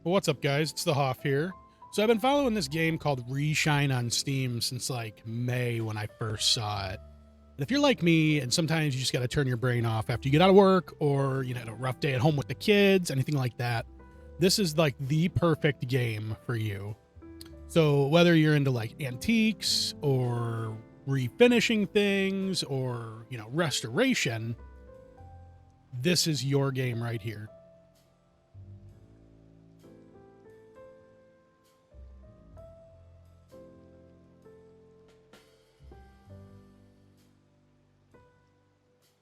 Well, what's up, guys? It's the Hoff here. So I've been following this game called Reshine on Steam since like May when I first saw it. And if you're like me, and sometimes you just got to turn your brain off after you get out of work, or you had a rough day at home with the kids, anything like that, this is like the perfect game for you. So whether you're into like antiques or refinishing things or, restoration, this is your game right here.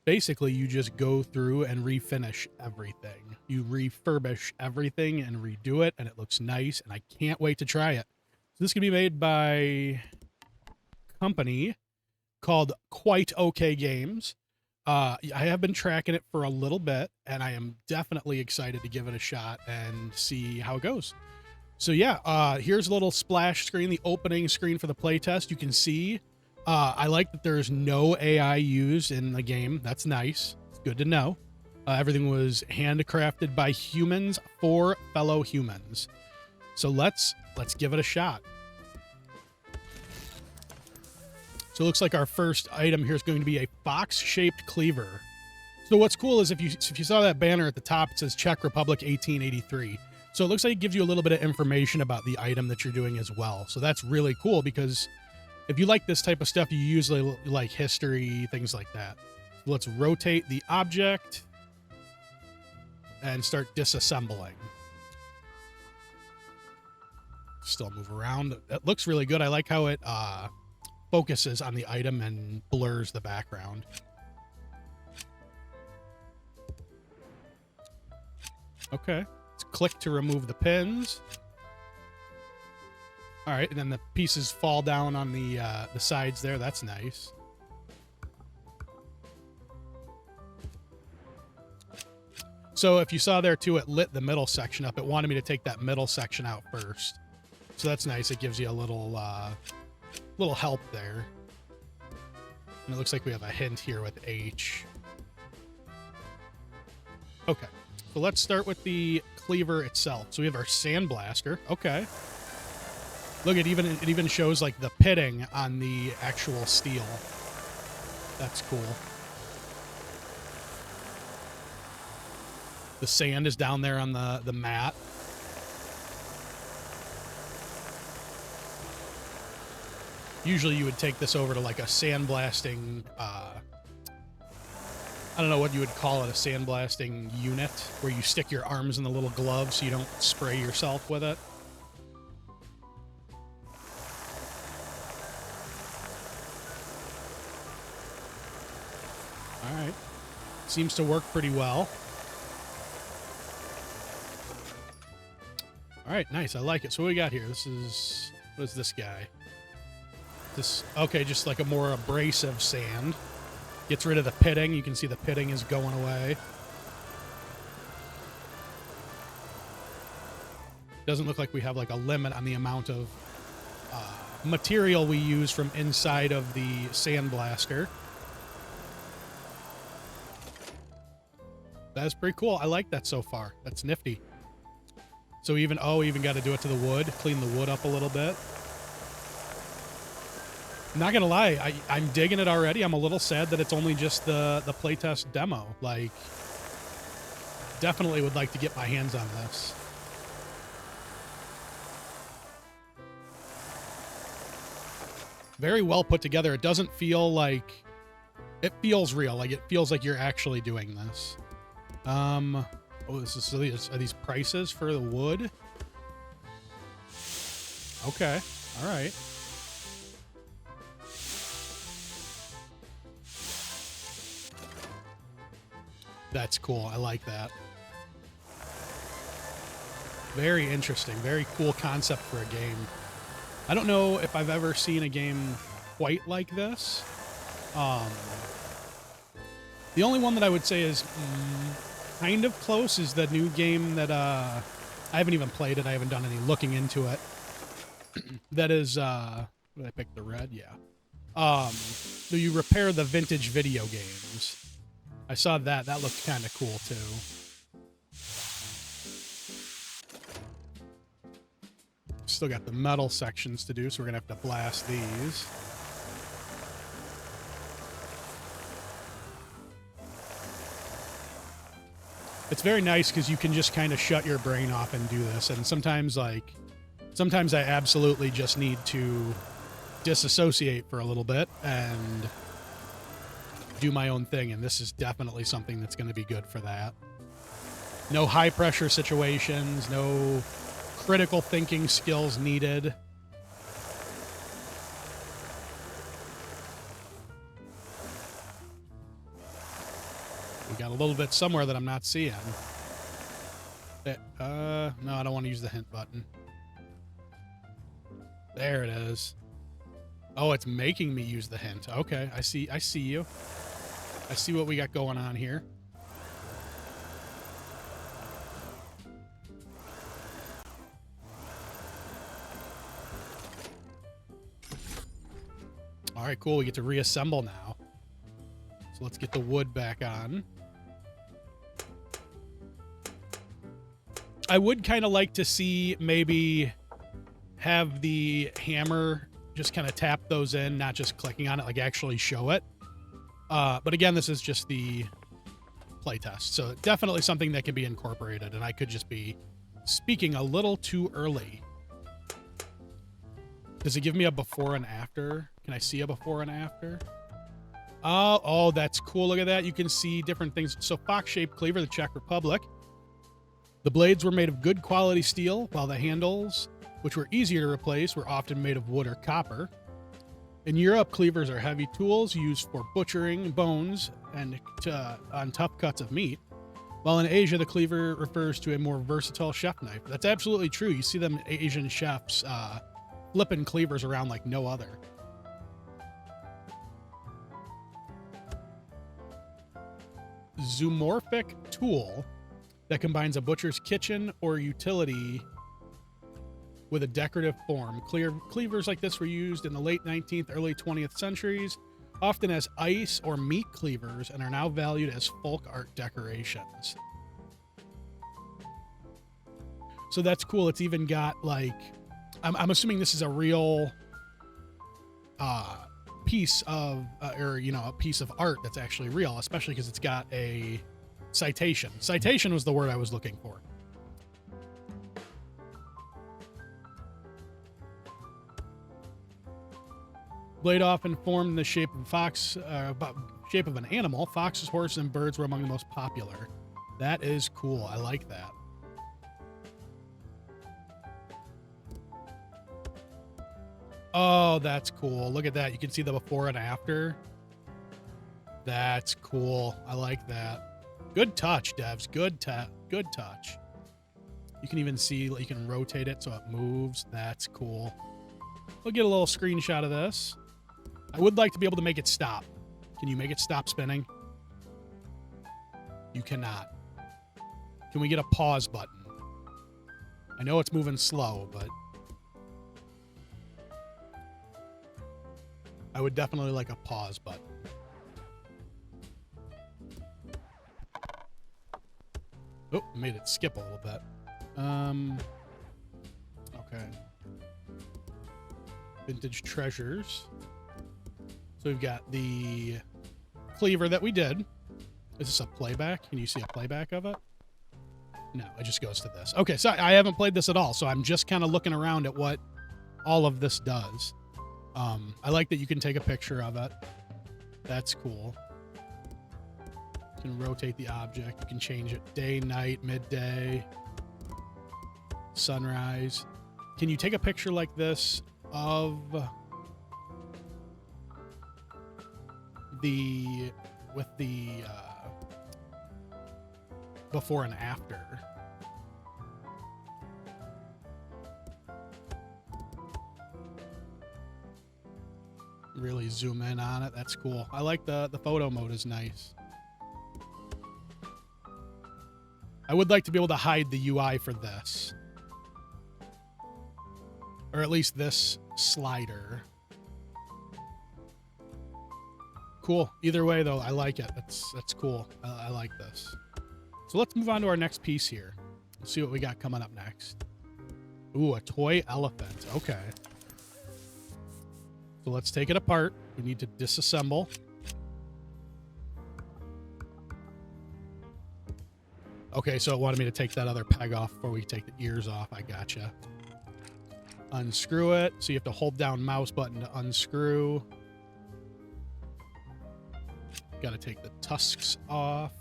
Basically, you just go through and refinish everything. You refurbish everything and redo it, and it looks nice, and I can't wait to try it. So this can be made by a company called Quite Okay Games. I have been tracking it for a little bit, and I am definitely excited to give it a shot and see how it goes. So yeah, here's a little splash screen, the opening screen for the playtest. You can see I like that there's no AI used in the game. That's nice. It's good to know. Everything was handcrafted by humans for fellow humans. So let's give it a shot. So it looks like our first item here is going to be a box-shaped cleaver. So what's cool is if you saw that banner at the top, it says Czech Republic 1883. So it looks like it gives you a little bit of information about the item that you're doing as well. So that's really cool because if you like this type of stuff, you usually like history, things like that. So let's rotate the object and start disassembling. Still move around. It looks really good. I like how it focuses on the item and blurs the background. Okay. Let's click to remove the pins. All right, and then the pieces fall down on the sides there. That's nice. So if you saw there too, it lit the middle section up. It wanted me to take that middle section out first. So that's nice. It gives you a little help there. And it looks like we have a hint here with H. Okay, so let's start with the cleaver itself. So we have our sandblaster. Okay. Look, it even shows like the pitting on the actual steel. That's cool. The sand is down there on the mat. Usually you would take this over to like a sandblasting, I don't know what you would call it, a sandblasting unit, where you stick your arms in the little gloves so you don't spray yourself with it. All right. Seems to work pretty well. All right, nice. I like it. So what we got here? What is this guy? Okay, just like a more abrasive sand. Gets rid of the pitting. You can see the pitting is going away. Doesn't look like we have like a limit on the amount of material we use from inside of the sandblaster. That's pretty cool. I like that so far. That's nifty. So even got to do it to the wood, clean the wood up a little bit. Not gonna lie, I'm digging it already. I'm a little sad that it's only just the playtest demo. Like, definitely would like to get my hands on this. Very well put together. It doesn't feel like... It feels real. Like, it feels like you're actually doing this. Are these prices for the wood? Okay. All right. That's cool. I like that. Very interesting. Very cool concept for a game. I don't know if I've ever seen a game quite like this. The only one that I would say is kind of close is the new game that I haven't even played it. I haven't done any looking into it. That is, did I pick the red? Yeah. So you repair the vintage video games. I saw that. That looked kind of cool, too. Still got the metal sections to do, so we're gonna have to blast these. It's very nice because you can just kind of shut your brain off and do this. And sometimes I absolutely just need to disassociate for a little bit and do my own thing. And this is definitely something that's going to be good for that. No high pressure situations, no critical thinking skills needed. We got a little bit somewhere that I'm not seeing. No, I don't want to use the hint button. There it is. Oh, it's making me use the hint. Okay, I see you. I see what we got going on here. All right, cool. We get to reassemble now. So let's get the wood back on. I would kind of like to see maybe have the hammer just kind of tap those in, not just clicking on it, like actually show it. But again, this is just the playtest, so definitely something that can be incorporated, and I could just be speaking a little too early. Does it give me a before and after? Can I see a before and after? Oh, that's cool. Look at that. You can see different things. So fox-shaped cleaver, the Czech Republic. The blades were made of good quality steel, while the handles, which were easier to replace, were often made of wood or copper. In Europe, cleavers are heavy tools used for butchering bones and on tough cuts of meat, while in Asia, the cleaver refers to a more versatile chef knife. That's absolutely true. You see them Asian chefs flipping cleavers around like no other. Zoomorphic tool that combines a butcher's kitchen or utility with a decorative form. Cleavers like this were used in the late 19th, early 20th centuries, often as ice or meat cleavers, and are now valued as folk art decorations. So that's cool. It's even got like, I'm assuming this is a real piece of, a piece of art that's actually real, especially because it's got a citation. Citation was the word I was looking for. Blade often formed in the shape of shape of an animal. Foxes, horses, and birds were among the most popular. That is cool. I like that. Oh, that's cool. Look at that. You can see the before and after. That's cool. I like that. Good touch, devs. Good touch. You can even see, you can rotate it so it moves. That's cool. We'll get a little screenshot of this. I would like to be able to make it stop. Can you make it stop spinning? You cannot. Can we get a pause button? I know it's moving slow, but I would definitely like a pause button. Oh, made it skip a little bit. Okay. Vintage treasures. So we've got the cleaver that we did. Is this a playback? Can you see a playback of it? No, it just goes to this. Okay, so I haven't played this at all, so I'm just kind of looking around at what all of this does. I like that you can take a picture of it. That's cool. You can rotate the object. You can change it day, night, midday, sunrise. Can you take a picture like this of the before and after? Really zoom in on it. That's cool. I like the photo mode is nice. I would like to be able to hide the UI for this. Or at least this slider. Cool. Either way, though, I like it. That's cool. I like this. So let's move on to our next piece here. Let's see what we got coming up next. Ooh, a toy elephant. Okay. So let's take it apart. We need to disassemble. Okay, so it wanted me to take that other peg off before we take the ears off. I gotcha. Unscrew it. So you have to hold down mouse button to unscrew. Got to take the tusks off.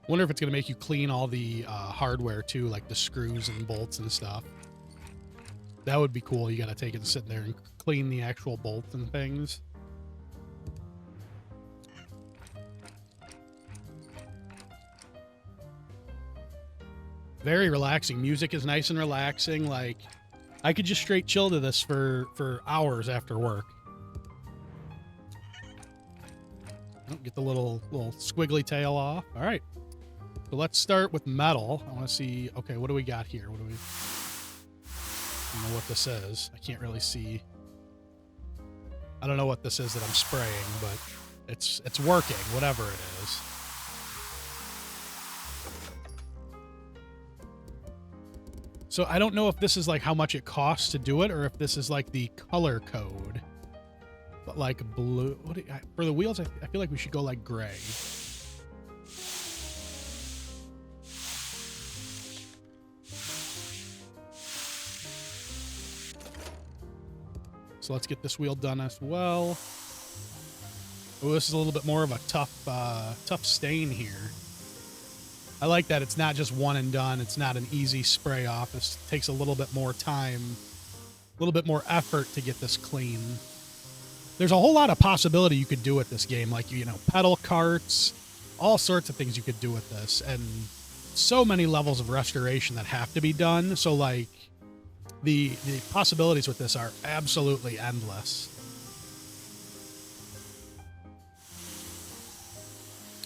Wonder if it's going to make you clean all the hardware too, like the screws and bolts and stuff. That would be cool. You got to take it and sit there and clean the actual bolts and things. Very relaxing. Music is nice and relaxing. Like, I could just straight chill to this for hours after work. Oh, get the little squiggly tail off. All right. So let's start with metal. I want to see. Okay, what do we got here? What do we? I don't know what this is. I can't really see. I don't know what this is that I'm spraying, but it's working, whatever it is. So I don't know if this is like how much it costs to do it, or if this is like the color code. But like blue, for the wheels, I feel like we should go like gray. So let's get this wheel done as well. Oh, this is a little bit more of a tough stain here. I like that it's not just one and done. It's not an easy spray off. This takes a little bit more time, a little bit more effort to get this clean. There's a whole lot of possibility you could do with this game, like, you know, pedal carts, all sorts of things you could do with this, and so many levels of restoration that have to be done. So, like, the possibilities with this are absolutely endless.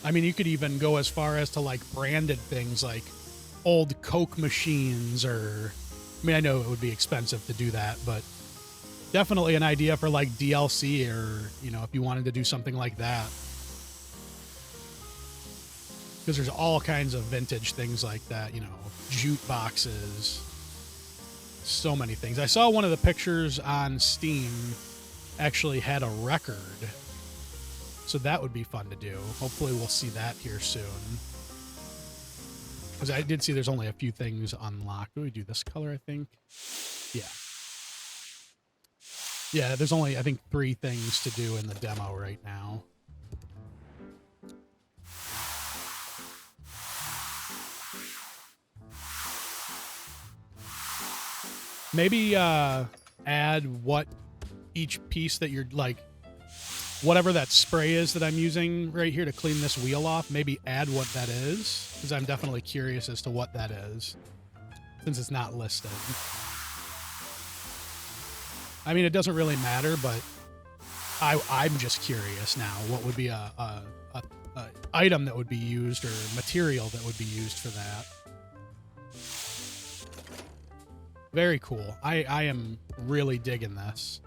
I mean, you could even go as far as to, like, branded things like old Coke machines, or, I mean, I know it would be expensive to do that, but definitely an idea for, like, DLC, or, you know, if you wanted to do something like that. Because there's all kinds of vintage things like that, you know, jute boxes, so many things. I saw one of the pictures on Steam actually had a record. So that would be fun to do. Hopefully we'll see that here soon. Because I did see there's only a few things unlocked. Do we do this color, I think? Yeah. Yeah, there's only, I think, 3 things to do in the demo right now. Maybe add what each piece that you're, like, whatever that spray is that I'm using right here to clean this wheel off, maybe add what that is, because I'm definitely curious as to what that is, since it's not listed. I mean, it doesn't really matter, but I'm just curious now. What would be a item that would be used, or material that would be used for that? Very cool. I am really digging this.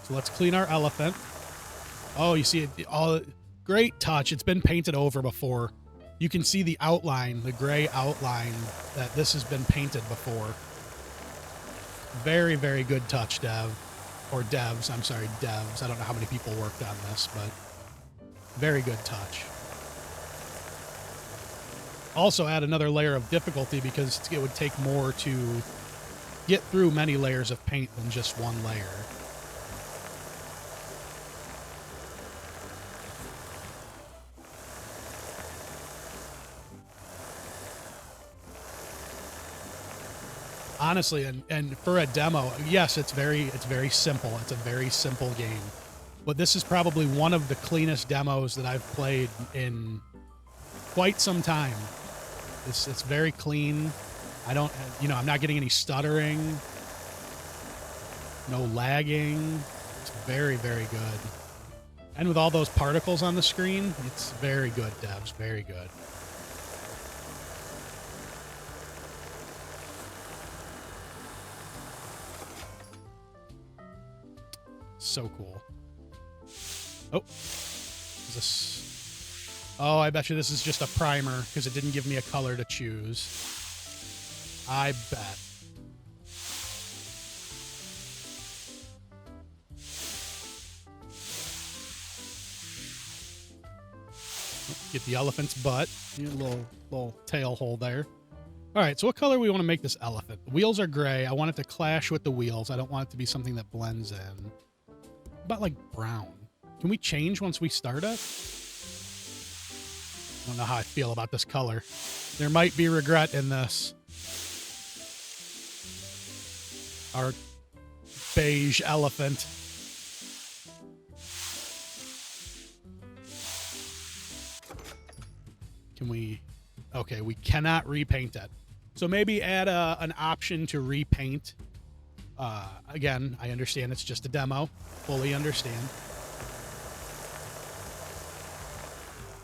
So let's clean our elephant. Oh, you see it all. Great touch. It's been painted over before. You can see the outline, the gray outline, that this has been painted before. Very, very good touch, Dev. Or devs. I'm sorry, devs. I don't know how many people worked on this, but very good touch. Also add another layer of difficulty, because it would take more to get through many layers of paint than just one layer. Honestly, and for a demo, yes, it's very simple. It's a very simple game. But this is probably one of the cleanest demos that I've played in quite some time. It's very clean. I don't, you know, I'm not getting any stuttering, no lagging. It's very, very good. And with all those particles on the screen, it's very good, devs, very good. So cool. Oh, Is this... Oh, I bet you this is just a primer because it didn't give me a color to choose. I bet. Get the elephant's butt. A little tail hole there. All right, so what color we want to make this elephant? The wheels are gray. I want it to clash with the wheels. I don't want it to be something that blends in. What about like brown? Can we change once we start it? I don't know how I feel about this color. There might be regret in this. Our beige elephant. Can we... Okay, we cannot repaint it. So maybe add an option to repaint. Again, I understand it's just a demo. Fully understand.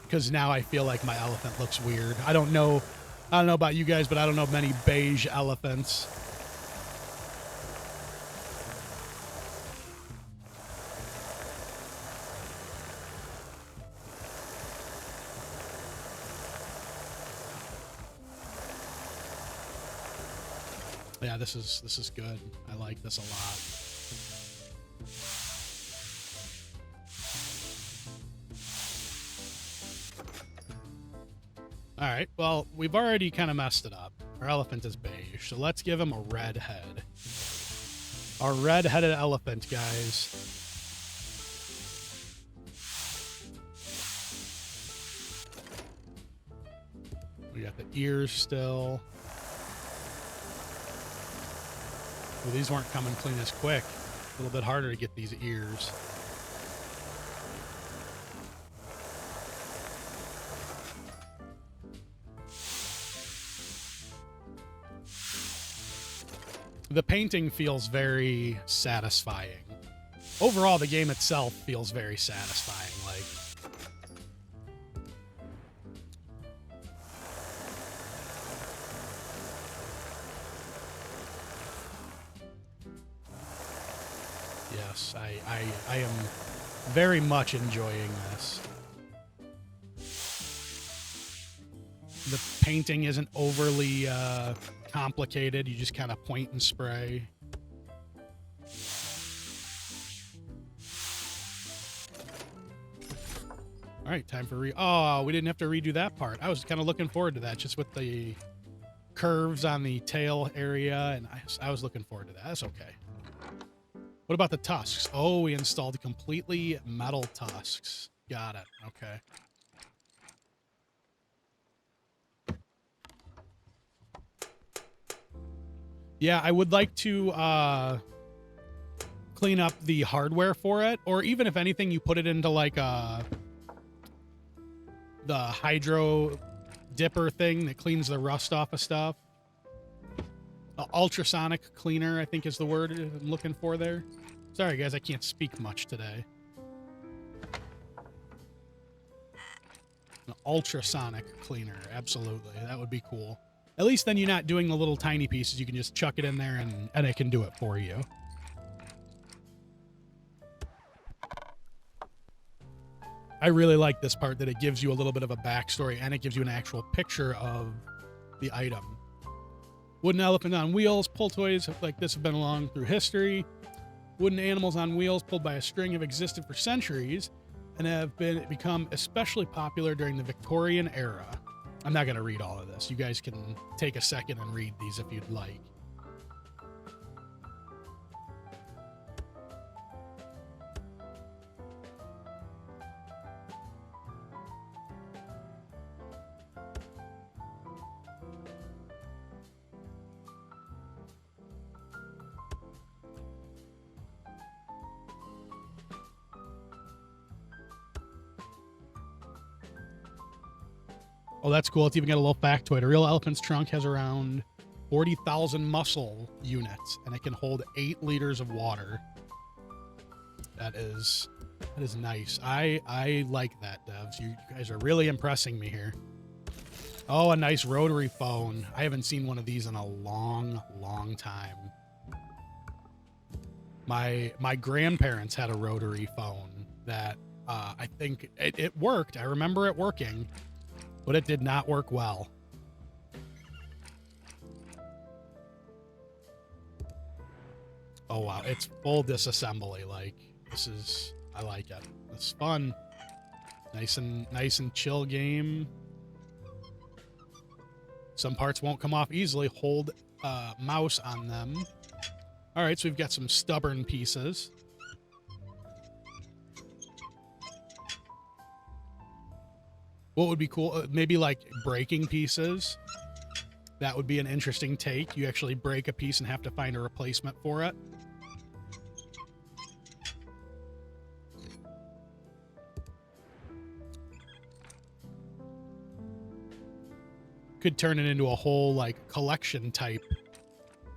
Because now I feel like my elephant looks weird. I don't know about you guys, but I don't know many beige elephants. Yeah, this is good. I like this a lot. All right, well, we've already kind of messed it up. Our elephant is beige, so let's give him a red head. Our red-headed elephant, guys. We got the ears still. Well, these weren't coming clean as quick. A little bit harder to get these ears. The painting feels very satisfying. Overall, the game itself feels very satisfying. Like, yes, I am very much enjoying this. The painting isn't overly complicated. You just kind of point and spray. All right, time for oh, we didn't have to redo that part. I was kind of looking forward to that, just with the curves on the tail area, and I was looking forward to that. That's okay. What about the tusks? Oh, we installed completely metal tusks. Got it. Okay. Yeah, I would like to clean up the hardware for it, or even if anything, you put it into like the hydro dipper thing that cleans the rust off of stuff. Ultrasonic cleaner, I think is the word I'm looking for there. Sorry, guys, I can't speak much today. An ultrasonic cleaner, absolutely. That would be cool. At least then you're not doing the little tiny pieces. You can just chuck it in there and it can do it for you. I really like this part that it gives you a little bit of a backstory and it gives you an actual picture of the item. Wooden elephant on wheels. Pull toys like this have been along through history. Wooden animals on wheels pulled by a string have existed for centuries and have become especially popular during the Victorian era. I'm not going to read all of this. You guys can take a second and read these if you'd like. Oh, that's cool. It's even got a little factoid. A real elephant's trunk has around 40,000 muscle units, and it can hold 8 liters of water. That is nice. I like that, devs. You guys are really impressing me here. Oh, a nice rotary phone. I haven't seen one of these in a long, long time. My grandparents had a rotary phone that I think it worked. I remember it working, but it did not work well. Oh, wow. It's full disassembly. Like, I like it. It's fun. Nice and chill game. Some parts won't come off easily. Hold mouse on them. All right, so we've got some stubborn pieces. What would be cool? Maybe like breaking pieces. That would be an interesting take. You actually break a piece and have to find a replacement for it. Could turn it into a whole like collection type.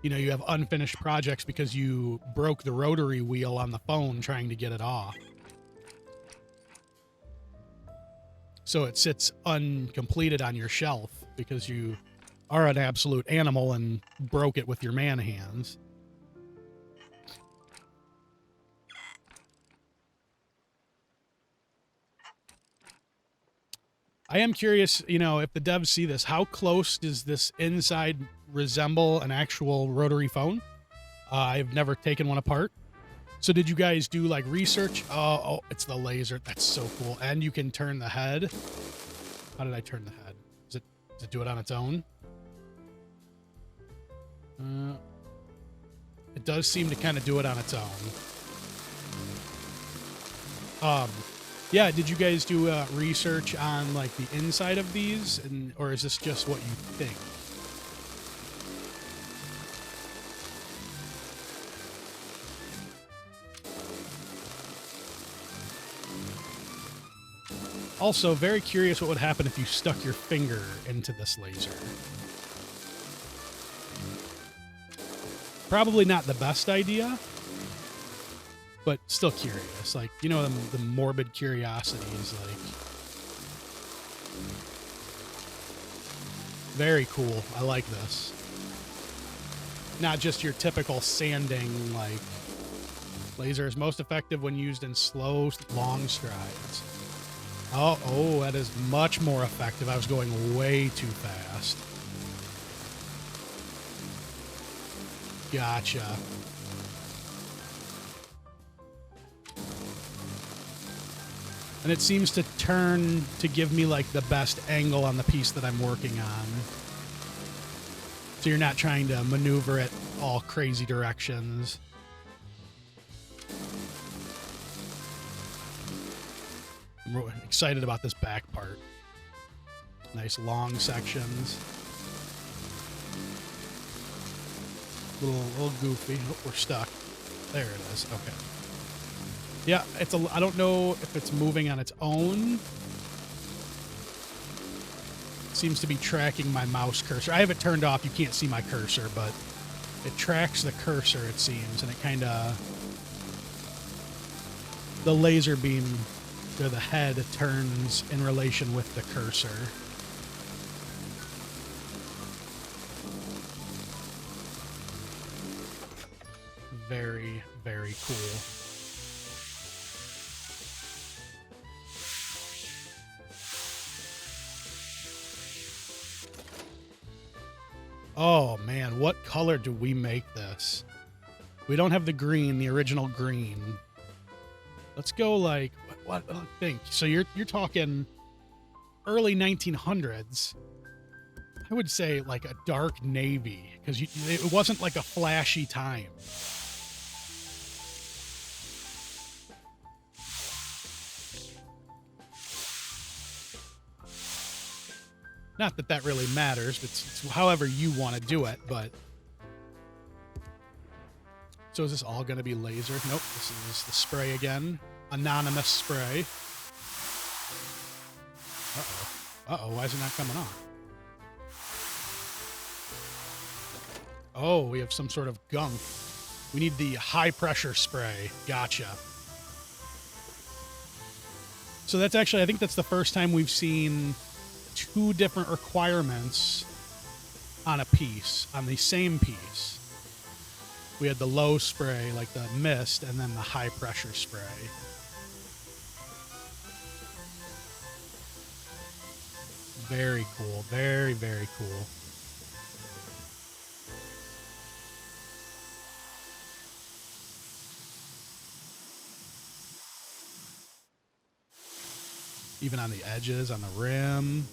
You know, you have unfinished projects because you broke the rotary wheel on the phone trying to get it off. So it sits uncompleted on your shelf because you are an absolute animal and broke it with your man hands. I am curious, you know, if the devs see this, how close does this inside resemble an actual rotary phone? I've never taken one apart. So did you guys do like research? Oh, it's the laser. That's so cool. And you can turn the head. How did I turn the head? Does it do it on its own? It does seem to kind of do it on its own. Yeah, did you guys do research on like the inside of these, or is this just what you think? Also, very curious what would happen if you stuck your finger into this laser. Probably not the best idea, but still curious. Like, you know, the morbid curiosities, like... Very cool. I like this. Not just your typical sanding, like... Laser is most effective when used in slow, long strides. Oh, that is much more effective. I was going way too fast. Gotcha. And it seems to turn to give me like the best angle on the piece that I'm working on. So you're not trying to maneuver it all crazy directions. I'm excited about this back part. Nice long sections. Little goofy. Oh, we're stuck. There it is. Okay. Yeah, I don't know if it's moving on its own. It seems to be tracking my mouse cursor. I have it turned off. You can't see my cursor, but it tracks the cursor, it seems, and it kind of... The laser beam... the head turns in relation with the cursor. Very, very cool. Oh man, what color do we make this? We don't have the green, the original green. Let's go like... What I think. So you're talking early 1900s. I would say like a dark navy, because it wasn't like a flashy time. Not that that really matters. It's however you want to do it, but... So is this all going to be laser? Nope, this is the spray again. Anonymous spray. Uh-oh, why is it not coming on? Oh, we have some sort of gunk. We need the high pressure spray. Gotcha. So that's actually, I think that's the first time we've seen two different requirements on a piece, on the same piece. We had the low spray, like the mist, and then the high pressure spray. Very cool. Very, very cool. Even on the edges, on the rim.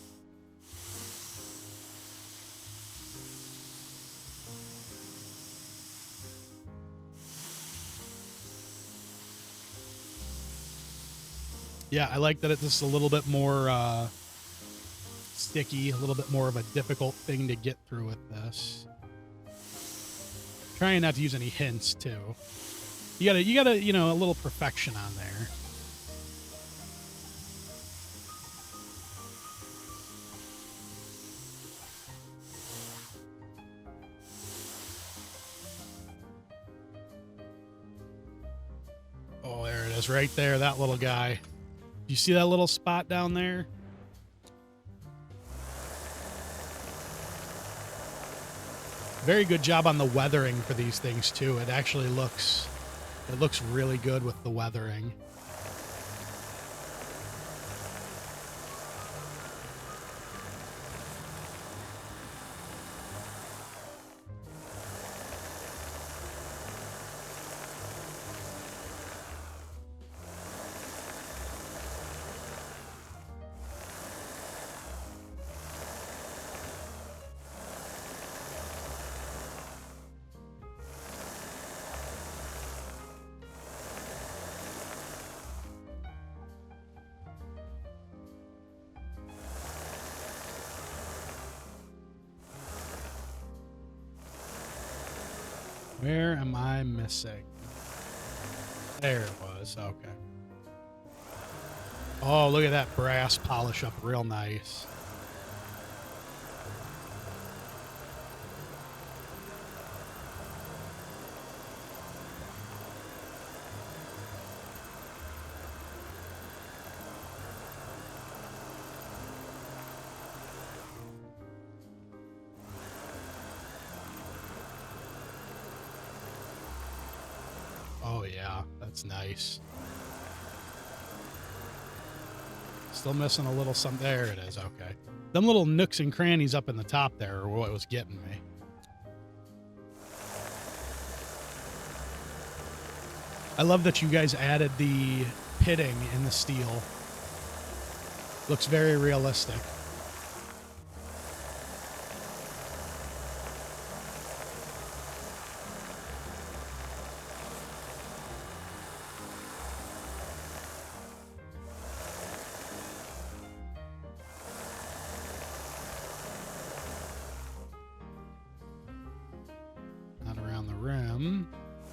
Yeah, I like that it's just a little bit more sticky, a little bit more of a difficult thing to get through with this. Trying not to use any hints too. You gotta, you know, a little perfection on there. Oh, there it is, right there, that little guy. You see that little spot down there? Very good job on the weathering for these things too. It actually looks really good with the weathering. Where am I missing? There it was. Okay. Oh, look at that brass polish up real nice. Oh yeah, that's nice. Still missing a little something. There it is. Okay. Them little nooks and crannies up in the top there are what was getting me. I love that you guys added the pitting in the steel. Looks very realistic.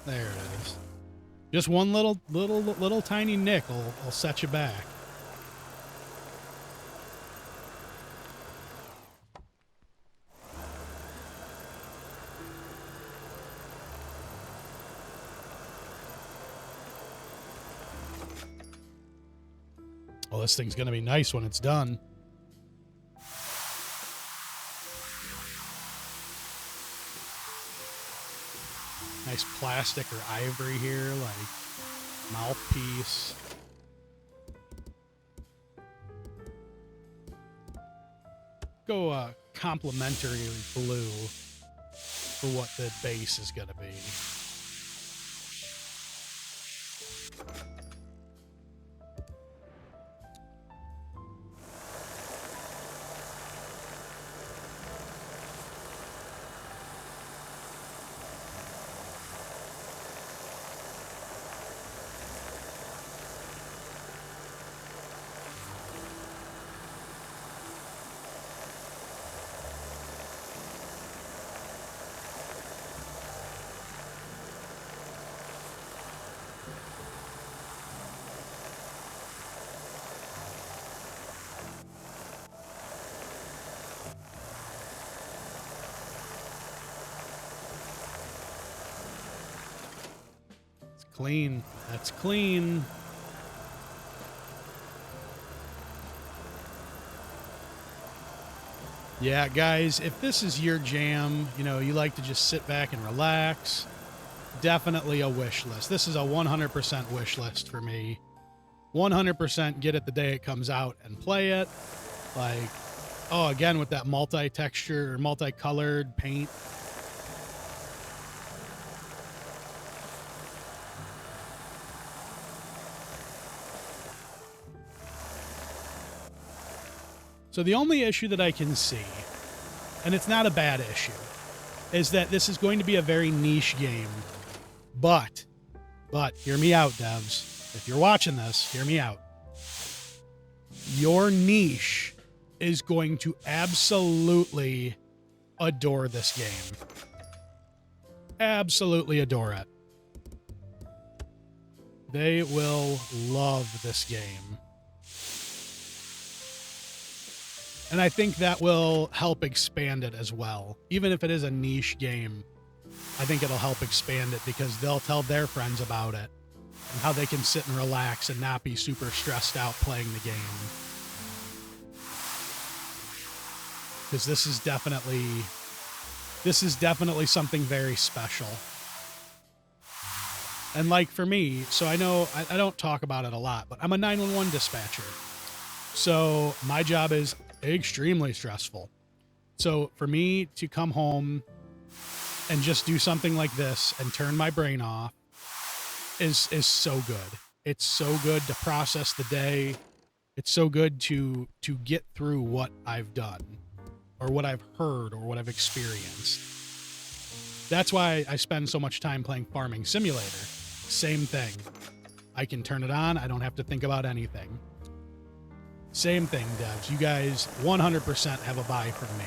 There it is. Just one little tiny nick will set you back. Well, this thing's gonna be nice when it's done. Nice plastic or ivory here, like mouthpiece. Go complementary blue for what the base is gonna be. Clean. That's clean. Yeah, guys, if this is your jam, you know, you like to just sit back and relax, definitely a wish list. This is a 100% wish list for me. 100% get it the day it comes out and play it. Like, Oh, again, with that multi-texture or multi-colored paint. So the only issue that I can see, and it's not a bad issue, is that this is going to be a very niche game. But, hear me out, devs. If you're watching this, hear me out. Your niche is going to absolutely adore this game. Absolutely adore it. They will love this game. And I think that will help expand it as well. Even if it is a niche game, I think it'll help expand it because they'll tell their friends about it and how they can sit and relax and not be super stressed out playing the game. Because this is definitely something very special. And like for me, so I know I don't talk about it a lot, but I'm a 911 dispatcher. So my job is extremely stressful. So for me to come home and just do something like this and turn my brain off is so good. It's so good to process the day. It's so good to get through what I've done or what I've heard or what I've experienced. That's why I spend so much time playing Farming Simulator. Same thing. I can turn it on. I don't have to think about anything. Same thing, devs. You guys 100% have a buy from me.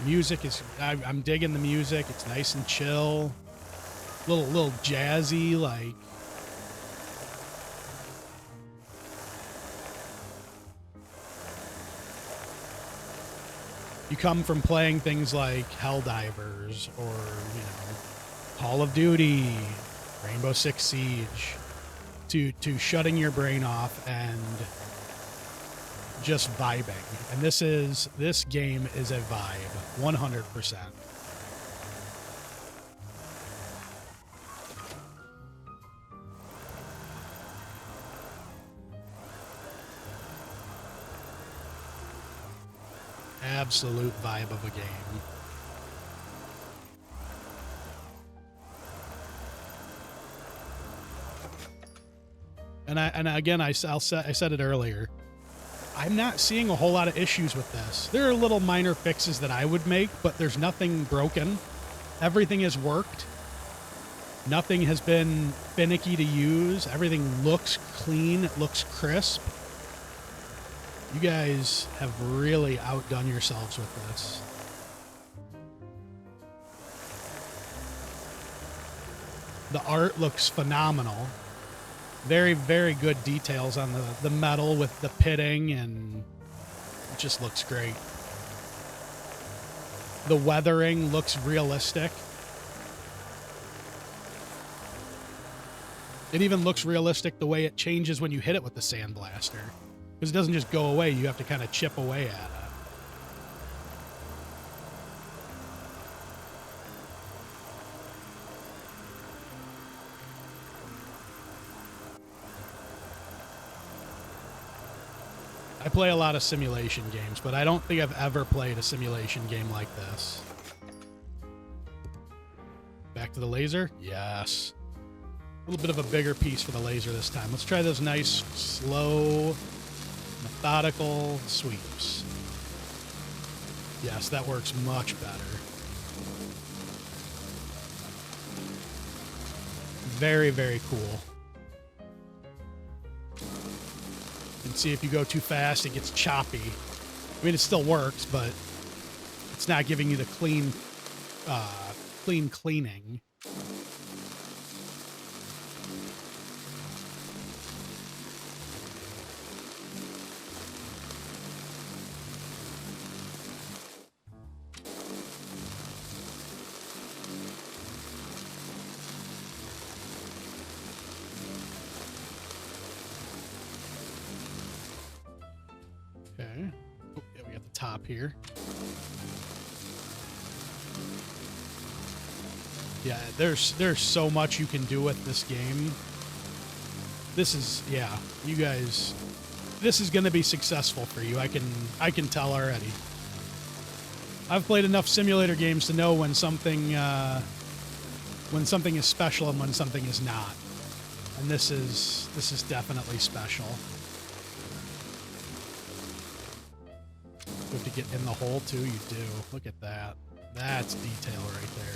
Music is, I'm digging the music. It's nice and chill. Little jazzy, like. You come from playing things like Helldivers or, you know, Call of Duty, Rainbow Six Siege, to shutting your brain off and just vibing. And this game is a vibe, 100%. Absolute vibe of a game. And again, I said it earlier. I'm not seeing a whole lot of issues with this. There are little minor fixes that I would make, but there's nothing broken. Everything has worked. Nothing has been finicky to use. Everything looks clean. It looks crisp. You guys have really outdone yourselves with this. The art looks phenomenal. Very, very good details on the metal with the pitting, and it just looks great. The weathering looks realistic. It even looks realistic the way it changes when you hit it with the sandblaster. Because it doesn't just go away, you have to kind of chip away at it. I play a lot of simulation games, but I don't think I've ever played a simulation game like this. Back to the laser? Yes. A little bit of a bigger piece for the laser this time. Let's try those nice, slow, methodical sweeps. Yes, that works much better. Very, very cool. And see, if you go too fast, it gets choppy. I mean, it still works, but it's not giving you the clean cleaning. Okay. Oh, yeah, we got the top here. Yeah, there's so much you can do with this game. This is, yeah, you guys, this is going to be successful for you. I can tell already. I've played enough simulator games to know when something is special and when something is not. And this is definitely special. You have to get in the hole too. You do. Look at that. That's detail right there.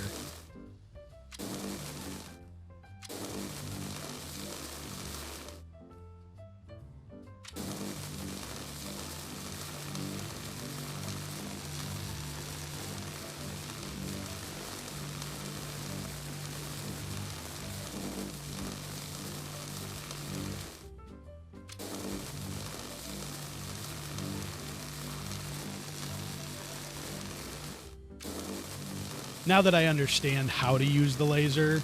Now that I understand how to use the laser,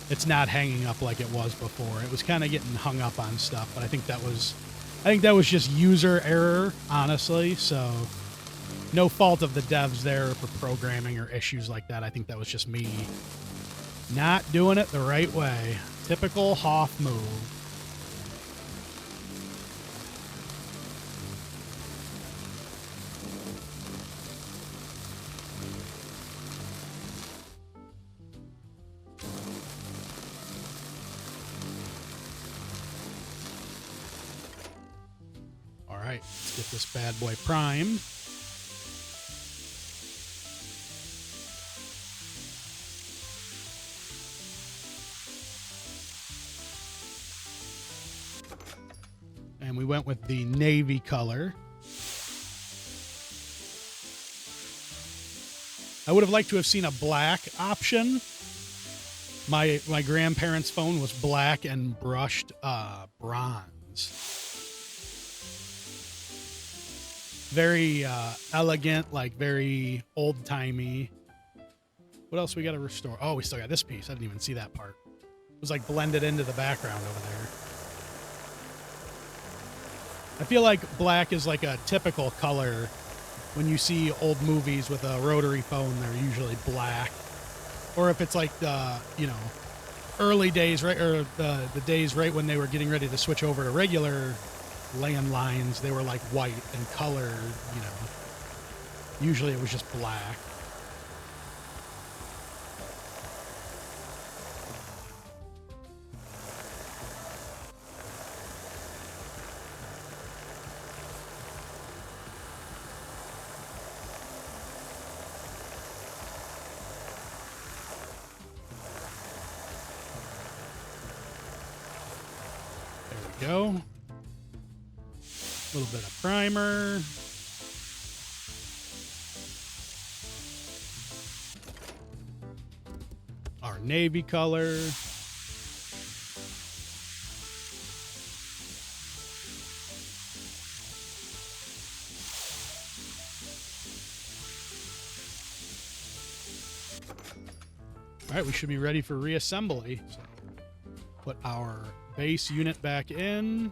it's not hanging up like it was before. It was kind of getting hung up on stuff, but I think that was just user error, honestly. So no fault of the devs there for programming or issues like that. I think that was just me not doing it the right way. Typical Hoff move. Let's get this bad boy primed. And we went with the navy color. I would have liked to have seen a black option. My grandparents' phone was black and brushed bronze. Very elegant, like very old-timey. What else we got to restore? Oh, we still got this piece. I didn't even see that part. It was like blended into the background over there. I feel like black is like a typical color. When you see old movies with a rotary phone, they're usually black. Or if it's like the, early days, right, or the days right when they were getting ready to switch over to regular landlines, they were like white and colored, Usually it was just black. There we go. A little bit of primer. Our navy color. All right, we should be ready for reassembly. So put our base unit back in.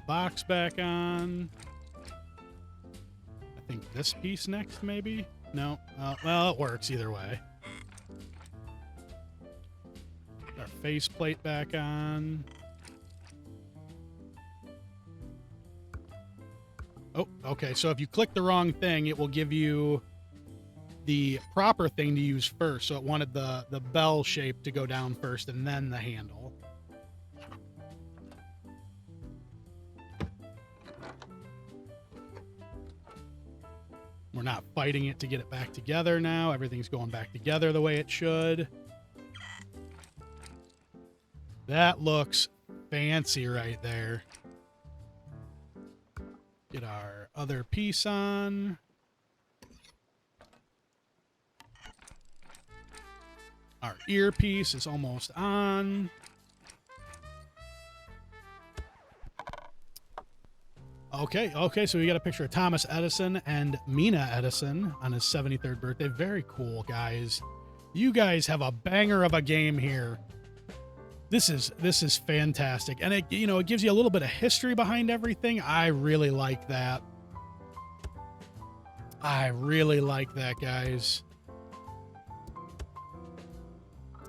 Box back on. I think this piece next, maybe? No. Well, it works either way. Our faceplate back on. Oh, okay. So if you click the wrong thing, it will give you the proper thing to use first. So it wanted the bell shape to go down first and then the handle. We're not fighting it to get it back together now. Everything's going back together the way it should. That looks fancy right there. Get our other piece on. Our earpiece is almost on. Okay, so we got a picture of Thomas Edison and Mina Edison on his 73rd birthday. Very cool, guys. You guys have a banger of a game here. This is fantastic, and it it gives you a little bit of history behind everything. I really like that. I really like that, guys.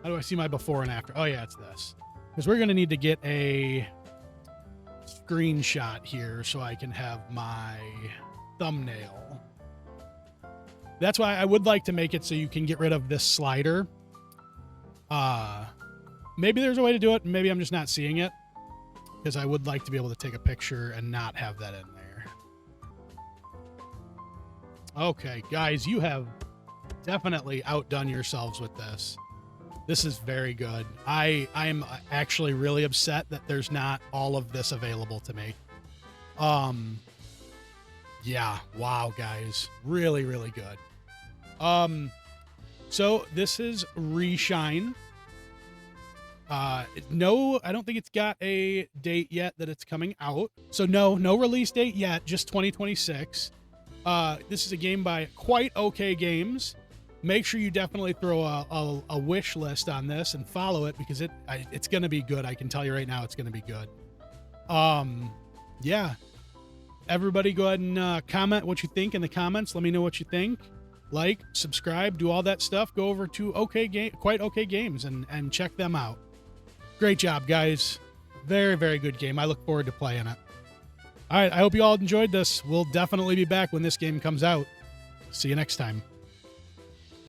How do I see my before and after? Oh yeah, it's this. Because we're gonna need to get a screenshot here so I can have my thumbnail. That's why I would like to make it so you can get rid of this slider. Maybe there's a way to do it. Maybe I'm just not seeing it, because I would like to be able to take a picture and not have that in there. Okay, guys, you have definitely outdone yourselves with this. This is very good. I am actually really upset that there's not all of this available to me. Yeah, wow, guys. Really, really good. So this is Reshine. No, I don't think it's got a date yet that it's coming out. So no release date yet, just 2026. This is a game by Quite Okay Games. Make sure you definitely throw a wish list on this and follow it, because it's going to be good. I can tell you right now, it's going to be good. Yeah. Everybody go ahead and comment what you think in the comments. Let me know what you think. Like, subscribe, do all that stuff. Go over to Quite Okay Games and check them out. Great job, guys. Very, very good game. I look forward to playing it. All right, I hope you all enjoyed this. We'll definitely be back when this game comes out. See you next time.